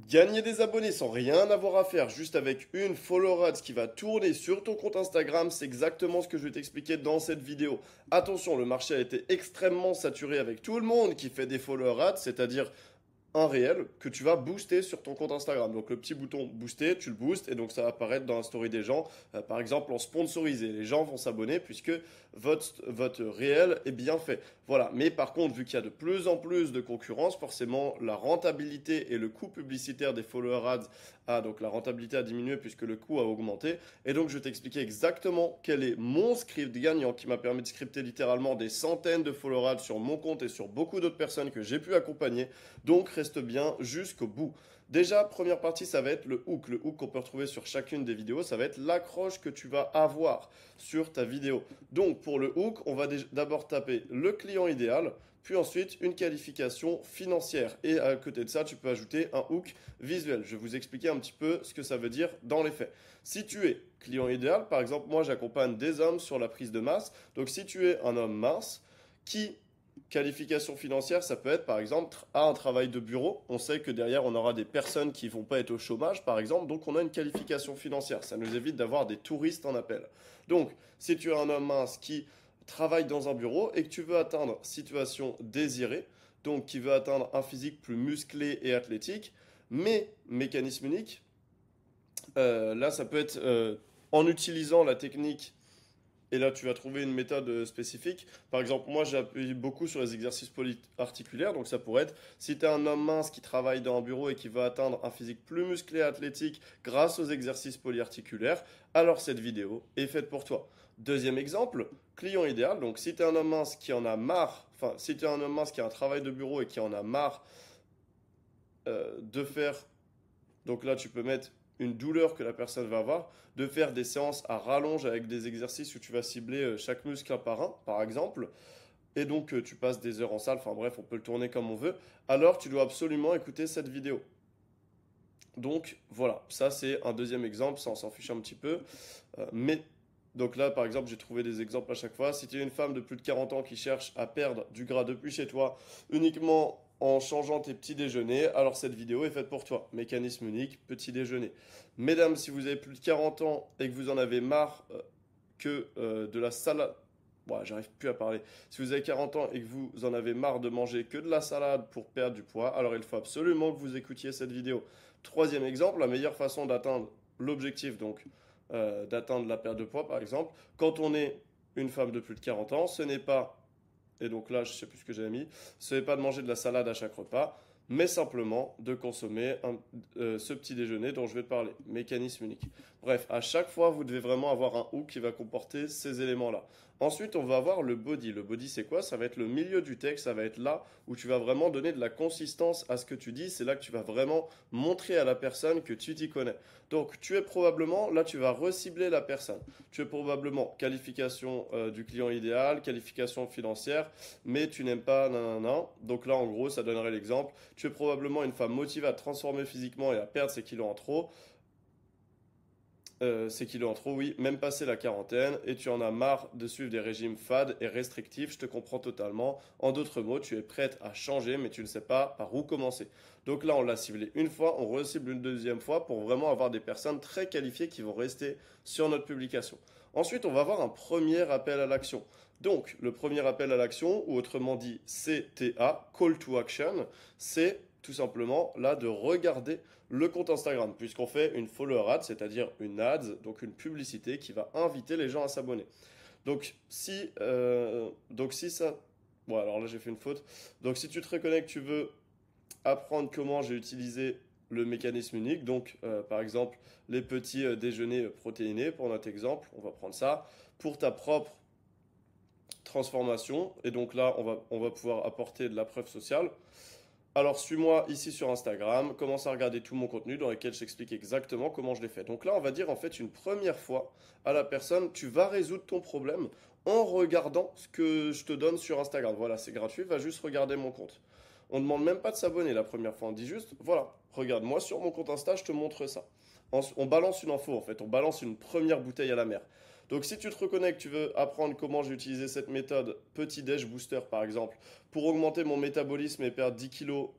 Gagner des abonnés sans rien avoir à faire, juste avec une follow ads qui va tourner sur ton compte Instagram, c'est exactement ce que je vais t'expliquer dans cette vidéo. Attention, le marché a été extrêmement saturé avec tout le monde qui fait des follow ads, c'est-à-dire un réel que tu vas booster sur ton compte Instagram. Donc le petit bouton booster, tu le boostes et donc ça va apparaître dans la story des gens, par exemple en sponsorisé. Les gens vont s'abonner puisque votre réel est bien fait. Voilà. Mais par contre, vu qu'il y a de plus en plus de concurrence, forcément la rentabilité et le coût publicitaire des follower ads donc la rentabilité a diminué puisque le coût a augmenté. Et donc je vais t'expliquer exactement quel est mon script gagnant qui m'a permis de scripter littéralement des centaines de follower ads sur mon compte et sur beaucoup d'autres personnes que j'ai pu accompagner. Donc reste bien jusqu'au bout. Déjà, première partie, ça va être le hook. Le hook qu'on peut retrouver sur chacune des vidéos, ça va être l'accroche que tu vas avoir sur ta vidéo. Donc pour le hook, on va d'abord taper le client idéal, puis ensuite une qualification financière. Et à côté de ça, tu peux ajouter un hook visuel. Je vais vous expliquer un petit peu ce que ça veut dire dans les faits. Si tu es client idéal, par exemple, moi j'accompagne des hommes sur la prise de masse. Donc si tu es un homme mince qui qualification financière, ça peut être par exemple un travail de bureau. On sait que derrière, on aura des personnes qui vont pas être au chômage, par exemple, donc on a une qualification financière. Ça nous évite d'avoir des touristes en appel. Donc, si tu es un homme mince qui travaille dans un bureau et que tu veux atteindre situation désirée, donc qui veut atteindre un physique plus musclé et athlétique, mais mécanisme unique, là, ça peut être en utilisant la technique. Et là, tu vas trouver une méthode spécifique. Par exemple, moi, j'appuie beaucoup sur les exercices polyarticulaires. Donc, ça pourrait être, si tu es un homme mince qui travaille dans un bureau et qui veut atteindre un physique plus musclé et athlétique grâce aux exercices polyarticulaires, alors cette vidéo est faite pour toi. Deuxième exemple, client idéal. Donc, si tu es un homme mince qui en a marre, enfin, si tu es un homme mince qui a un travail de bureau et qui en a marre de faire, donc là, tu peux mettre une douleur que la personne va avoir, de faire des séances à rallonge avec des exercices où tu vas cibler chaque muscle un par un, par exemple, et donc tu passes des heures en salle, enfin bref, on peut le tourner comme on veut, alors tu dois absolument écouter cette vidéo. Donc voilà, ça c'est un deuxième exemple, ça on s'en fiche un petit peu, mais donc là par exemple j'ai trouvé des exemples à chaque fois. Si tu es une femme de plus de 40 ans qui cherche à perdre du gras depuis chez toi uniquement en changeant tes petits déjeuners, alors cette vidéo est faite pour toi. Mécanisme unique, petit déjeuner. Mesdames, si vous avez plus de 40 ans et que vous en avez marre de la salade. Bon, j'arrive plus à parler. Si vous avez 40 ans et que vous en avez marre de manger que de la salade pour perdre du poids, alors il faut absolument que vous écoutiez cette vidéo. Troisième exemple, la meilleure façon d'atteindre l'objectif, donc d'atteindre la perte de poids par exemple, quand on est une femme de plus de 40 ans, ce n'est pas, et donc là je sais plus ce que j'avais mis, ce n'est pas de manger de la salade à chaque repas, mais simplement de consommer ce petit déjeuner dont je vais te parler. Mécanisme unique. Bref, à chaque fois, vous devez vraiment avoir un hook qui va comporter ces éléments-là. Ensuite, on va avoir le body. Le body, c'est quoi? Ça va être le milieu du texte, ça va être là où tu vas vraiment donner de la consistance à ce que tu dis. C'est là que tu vas vraiment montrer à la personne que tu t'y connais. Donc, tu es probablement, là, tu vas recibler la personne. Tu es probablement qualification du client idéal, qualification financière, mais tu n'aimes pas nanana. Donc là, en gros, ça donnerait l'exemple. Tu es probablement une femme motivée à te transformer physiquement et à perdre ses kilos en trop. Ces kilos en trop, oui, même passé la quarantaine, et tu en as marre de suivre des régimes fades et restrictifs, je te comprends totalement. En d'autres mots, tu es prête à changer, mais tu ne sais pas par où commencer. Donc là, on l'a ciblé une fois, on recible une deuxième fois pour vraiment avoir des personnes très qualifiées qui vont rester sur notre publication. Ensuite, on va avoir un premier appel à l'action. Donc, le premier appel à l'action, ou autrement dit CTA, Call to Action, c'est tout simplement là de regarder le compte Instagram, puisqu'on fait une follower ad, c'est-à-dire une ads, donc une publicité qui va inviter les gens à s'abonner. Donc si ça... Bon, alors là j'ai fait une faute. Donc si tu te reconnais que tu veux apprendre comment j'ai utilisé le mécanisme unique, donc par exemple les petits déjeuners protéinés, pour notre exemple, on va prendre ça, pour ta propre transformation, et donc là on va pouvoir apporter de la preuve sociale. Alors, suis-moi ici sur Instagram, commence à regarder tout mon contenu dans lequel je t'explique exactement comment je l'ai fait. Donc là, on va dire en fait une première fois à la personne, tu vas résoudre ton problème en regardant ce que je te donne sur Instagram. Voilà, c'est gratuit, va juste regarder mon compte. On ne demande même pas de s'abonner la première fois, on dit juste, voilà, regarde, moi sur mon compte Insta, je te montre ça. On balance une info en fait, on balance une première bouteille à la mer. Donc si tu te reconnais que tu veux apprendre comment j'ai utilisé cette méthode petit déj booster par exemple pour augmenter mon métabolisme et perdre 10 kilos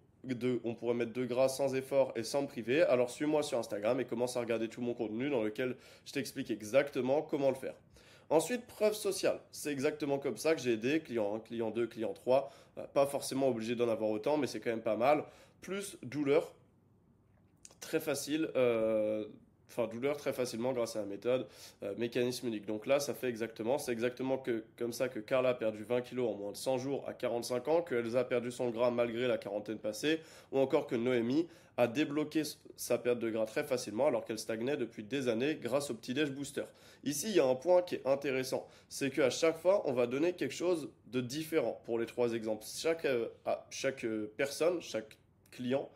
on pourrait mettre de gras sans effort et sans me priver, alors suis-moi sur Instagram et commence à regarder tout mon contenu dans lequel je t'explique exactement comment le faire. Ensuite, preuve sociale. C'est exactement comme ça que j'ai aidé client 1, client 2, client 3. Pas forcément obligé d'en avoir autant, mais c'est quand même pas mal. Plus douleur, très facile. Douleur très facilement grâce à la méthode mécanisme unique. Donc là, c'est exactement comme ça que Carla a perdu 20 kilos en moins de 100 jours à 45 ans, que Elsa a perdu son gras malgré la quarantaine passée, ou encore que Noémie a débloqué sa perte de gras très facilement alors qu'elle stagnait depuis des années grâce au petit-déj booster. Ici, il y a un point qui est intéressant, c'est qu'à chaque fois, on va donner quelque chose de différent pour les trois exemples. Chaque personne, chaque client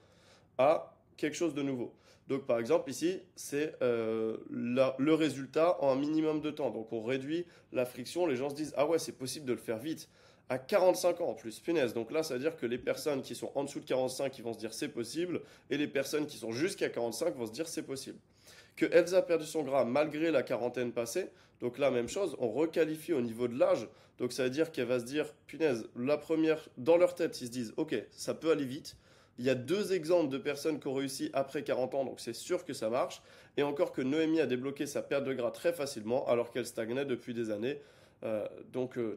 a quelque chose de nouveau. Donc par exemple ici, c'est le résultat en un minimum de temps. Donc on réduit la friction, les gens se disent ah ouais c'est possible de le faire vite. À 45 ans en plus, punaise. Donc là, ça veut dire que les personnes qui sont en dessous de 45, ils vont se dire c'est possible, et les personnes qui sont jusqu'à 45 vont se dire c'est possible. Que Elsa a perdu son gras malgré la quarantaine passée, donc là même chose, on requalifie au niveau de l'âge, donc ça veut dire qu'elle va se dire punaise, la première, dans leur tête, ils se disent ok, ça peut aller vite. Il y a deux exemples de personnes qui ont réussi après 40 ans, donc c'est sûr que ça marche. Et encore que Noémie a débloqué sa perte de gras très facilement, alors qu'elle stagnait depuis des années.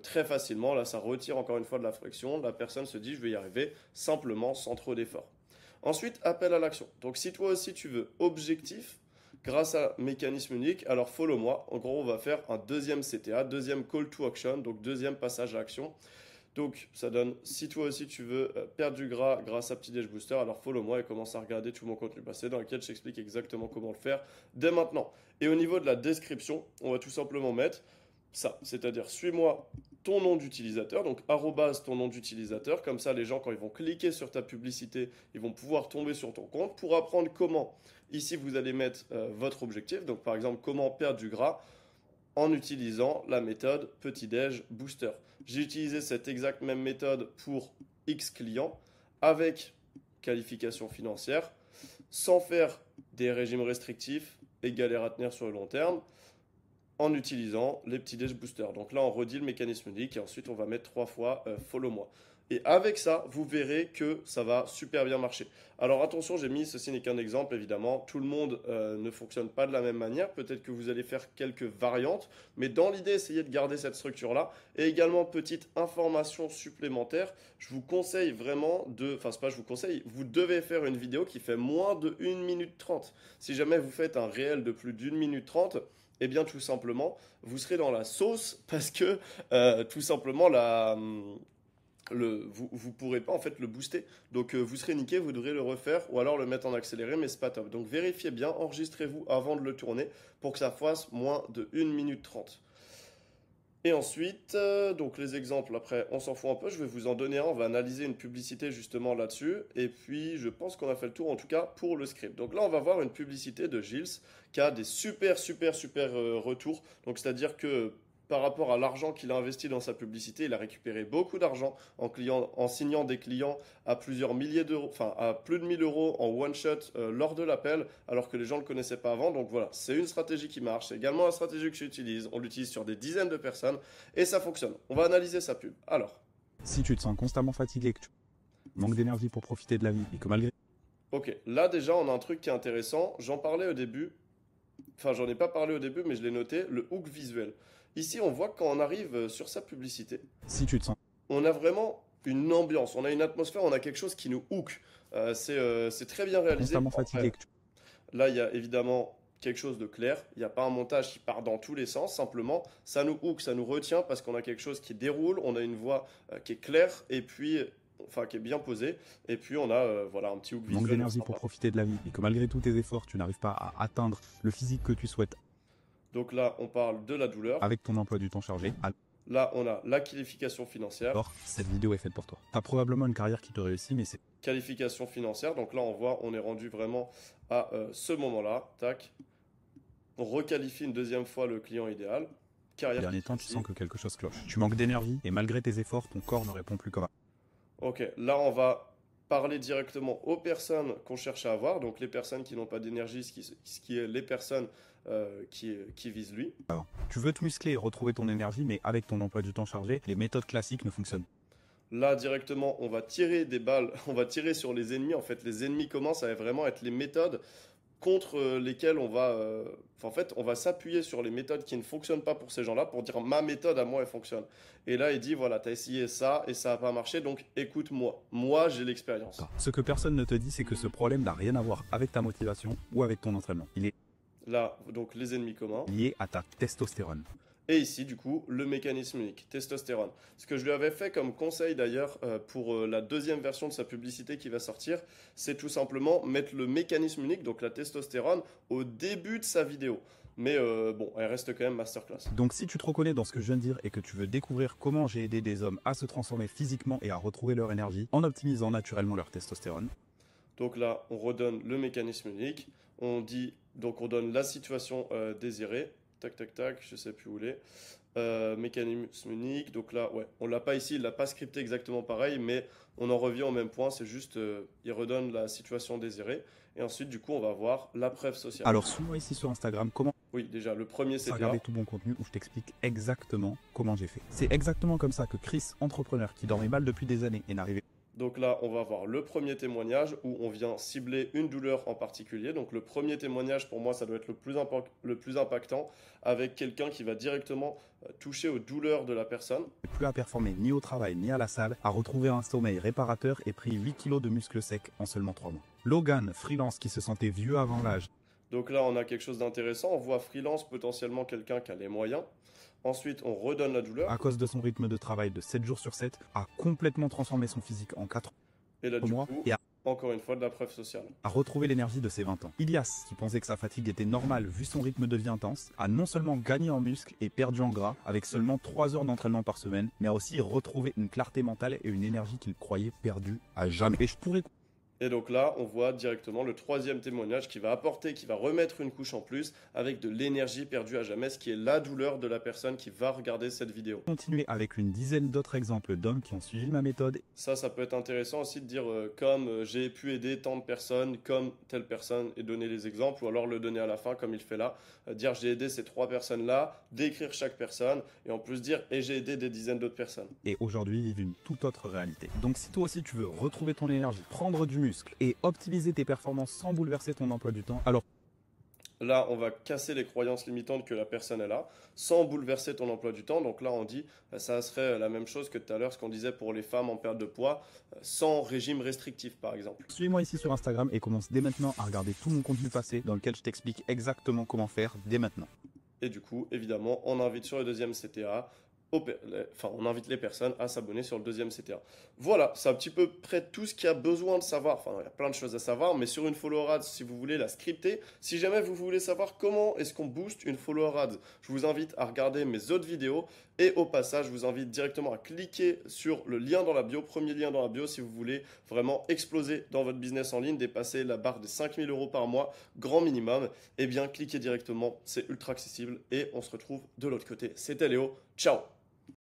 Très facilement, là ça retire encore une fois de la friction. La personne se dit je vais y arriver simplement sans trop d'efforts. Ensuite, appel à l'action. Donc si toi aussi tu veux objectif, grâce à mécanisme unique, alors follow-moi. En gros, on va faire un deuxième CTA, deuxième call to action, donc deuxième passage à action. Donc, ça donne, si toi aussi tu veux perdre du gras grâce à Petit Déj Booster, alors follow-moi et commence à regarder tout mon contenu passé dans lequel je t'explique exactement comment le faire dès maintenant. Et au niveau de la description, on va tout simplement mettre ça, c'est-à-dire suis-moi ton nom d'utilisateur, donc arrobase ton nom d'utilisateur, comme ça les gens quand ils vont cliquer sur ta publicité, ils vont pouvoir tomber sur ton compte pour apprendre comment. Ici, vous allez mettre votre objectif, donc par exemple comment perdre du gras en utilisant la méthode petit-déj booster. J'ai utilisé cette exacte même méthode pour X clients avec qualification financière, sans faire des régimes restrictifs et galère à tenir sur le long terme, en utilisant les petits-déj boosters. Donc là, on redit le mécanisme unique et ensuite on va mettre 3 fois follow-moi. Et avec ça, vous verrez que ça va super bien marcher. Alors attention, j'ai mis, ceci n'est qu'un exemple évidemment, tout le monde ne fonctionne pas de la même manière, peut-être que vous allez faire quelques variantes, mais dans l'idée, essayez de garder cette structure-là. Et également, petite information supplémentaire, je vous conseille vraiment enfin c'est pas je vous conseille, vous devez faire une vidéo qui fait moins de 1 minute 30. Si jamais vous faites un réel de plus d'1 minute 30, eh bien tout simplement, vous serez dans la sauce parce que tout simplement vous pourrez pas en fait le booster. Donc vous serez niqué, vous devrez le refaire ou alors le mettre en accéléré, mais c'est pas top. Donc vérifiez bien, enregistrez-vous avant de le tourner pour que ça fasse moins de 1 minute 30. Et ensuite, donc les exemples, après, on s'en fout un peu, je vais vous en donner un, on va analyser une publicité justement là-dessus, et puis je pense qu'on a fait le tour en tout cas pour le script. Donc là, on va voir une publicité de Gilles qui a des super retours, donc c'est-à-dire que par rapport à l'argent qu'il a investi dans sa publicité, il a récupéré beaucoup d'argent en signant des clients à plusieurs milliers d'euros, enfin à plus de 1000 euros en one shot lors de l'appel, alors que les gens ne le connaissaient pas avant. Donc voilà, c'est une stratégie qui marche. C'est également la stratégie que j'utilise. On l'utilise sur des dizaines de personnes et ça fonctionne. On va analyser sa pub. Alors. Si tu te sens constamment fatigué, que tu manques d'énergie pour profiter de la vie et que malgré... Ok, là déjà on a un truc qui est intéressant. J'en parlais au début. Enfin, j'en ai pas parlé au début, mais je l'ai noté, le hook visuel. Ici, on voit que quand on arrive sur sa publicité, Si tu te sens on a vraiment une ambiance, on a une atmosphère, on a quelque chose qui nous hook. C'est très bien réalisé. constamment fatigué, que tu... Là, il y a évidemment quelque chose de clair. Il n'y a pas un montage qui part dans tous les sens. Simplement, ça nous hook, ça nous retient parce qu'on a quelque chose qui déroule, on a une voix qui est claire et puis, enfin, qui est bien posée. Et puis, on a voilà, un petit hook visuel. manques d'énergie pour profiter de la vie et que malgré tous tes efforts, tu n'arrives pas à atteindre le physique que tu souhaites Donc là, on parle de la douleur. avec ton emploi du temps chargé. Là, on a la qualification financière. Alors, cette vidéo est faite pour toi. T'as probablement une carrière qui te réussit, mais c'est... Qualification financière. Donc là, on voit, on est rendu vraiment à ce moment-là. Tac. On requalifie une deuxième fois le client idéal. Ces derniers temps, tu sens que quelque chose cloche. Tu manques d'énergie et malgré tes efforts, ton corps ne répond plus comme avant. Ok, là, on va parler directement aux personnes qu'on cherche à avoir. Donc les personnes qui n'ont pas d'énergie, ce qui est les personnes qui visent lui. Tu veux te muscler et retrouver ton énergie, mais avec ton emploi du temps chargé, les méthodes classiques ne fonctionnent pas. Là, directement, on va tirer des balles, on va tirer sur les ennemis. En fait, les ennemis commencent à vraiment être les méthodes contre lesquelles en fait, on va s'appuyer sur les méthodes qui ne fonctionnent pas pour ces gens-là pour dire ma méthode à moi, elle fonctionne. Et là, il dit, voilà, tu as essayé ça et ça n'a pas marché, donc écoute-moi. Moi, j'ai l'expérience. Ce que personne ne te dit, c'est que ce problème n'a rien à voir avec ta motivation ou avec ton entraînement. Il est Là, donc les ennemis communs. lié à ta testostérone. Et ici, du coup, le mécanisme unique, testostérone. Ce que je lui avais fait comme conseil d'ailleurs pour la deuxième version de sa publicité qui va sortir, c'est tout simplement mettre le mécanisme unique, donc la testostérone, au début de sa vidéo. Mais bon, elle reste quand même masterclass. Donc si tu te reconnais dans ce que je viens de dire et que tu veux découvrir comment j'ai aidé des hommes à se transformer physiquement et à retrouver leur énergie en optimisant naturellement leur testostérone. Donc là, on redonne le mécanisme unique, on dit, donc on donne la situation désirée, tac tac tac, je sais plus où il est. Mécanisme unique, donc là, ouais, on l'a pas ici, il l'a pas scripté exactement pareil, mais on en revient au même point, c'est juste, il redonne la situation désirée, et ensuite, du coup, on va voir la preuve sociale. Alors suis-moi ici sur Instagram comment Oui, déjà, le premier, c'était regarder tout mon contenu où je t'explique exactement comment j'ai fait. C'est exactement comme ça que Chris, entrepreneur qui dormait mal depuis des années et n'arrivait Donc là, on va voir le premier témoignage où on vient cibler une douleur en particulier. Donc le premier témoignage, pour moi, ça doit être le plus impactant, avec quelqu'un qui va directement toucher aux douleurs de la personne. plus à performer ni au travail ni à la salle, a retrouvé un sommeil réparateur et pris 8 kilos de muscles secs en seulement 3 mois. Logan, freelance qui se sentait vieux avant l'âge, Donc là, on a quelque chose d'intéressant. On voit freelance, potentiellement quelqu'un qui a les moyens. Ensuite, on redonne la douleur. à cause de son rythme de travail de 7 jours sur 7, a complètement transformé son physique en 4 Et là, du mois coup, et encore une fois, de la preuve sociale. a retrouvé l'énergie de ses 20 ans. Ilias, qui pensait que sa fatigue était normale vu son rythme de vie intense, a non seulement gagné en muscles et perdu en gras avec seulement 3 heures d'entraînement par semaine, mais a aussi retrouvé une clarté mentale et une énergie qu'il croyait perdue à jamais. Et je pourrais Et donc là, on voit directement le troisième témoignage qui va apporter, qui va remettre une couche en plus avec de l'énergie perdue à jamais, ce qui est la douleur de la personne qui va regarder cette vidéo. continuer avec une dizaine d'autres exemples d'hommes qui ont suivi ma méthode Ça peut être intéressant aussi de dire comme j'ai pu aider tant de personnes, comme telle personne, et donner les exemples, ou alors le donner à la fin comme il fait là, dire j'ai aidé ces 3 personnes-là, décrire chaque personne, et en plus dire et j'ai aidé des dizaines d'autres personnes. et aujourd'hui vivent une toute autre réalité. Donc si toi aussi tu veux retrouver ton énergie, prendre du muscle et optimiser tes performances sans bouleverser ton emploi du temps, alors Là, on va casser les croyances limitantes que la personne elle a, sans bouleverser ton emploi du temps. Donc là, on dit, ça serait la même chose que tout à l'heure, ce qu'on disait pour les femmes en perte de poids, sans régime restrictif, par exemple. suis-moi ici sur Instagram et commence dès maintenant à regarder tout mon contenu passé dans lequel je t'explique exactement comment faire dès maintenant. Et du coup, évidemment, on invite sur le deuxième CTA, on invite les personnes à s'abonner sur le deuxième CTA. Voilà, c'est un petit peu près tout ce qu'il y a besoin de savoir. Enfin, il y a plein de choses à savoir, mais sur une follower ads, si vous voulez la scripter, si jamais vous voulez savoir comment est-ce qu'on booste une follower ads, je vous invite à regarder mes autres vidéos. Et au passage, je vous invite directement à cliquer sur le lien dans la bio, premier lien dans la bio, si vous voulez vraiment exploser dans votre business en ligne, dépasser la barre des 5 000 € par mois, grand minimum. Eh bien, cliquez directement, c'est ultra accessible et on se retrouve de l'autre côté. C'était Léo, ciao!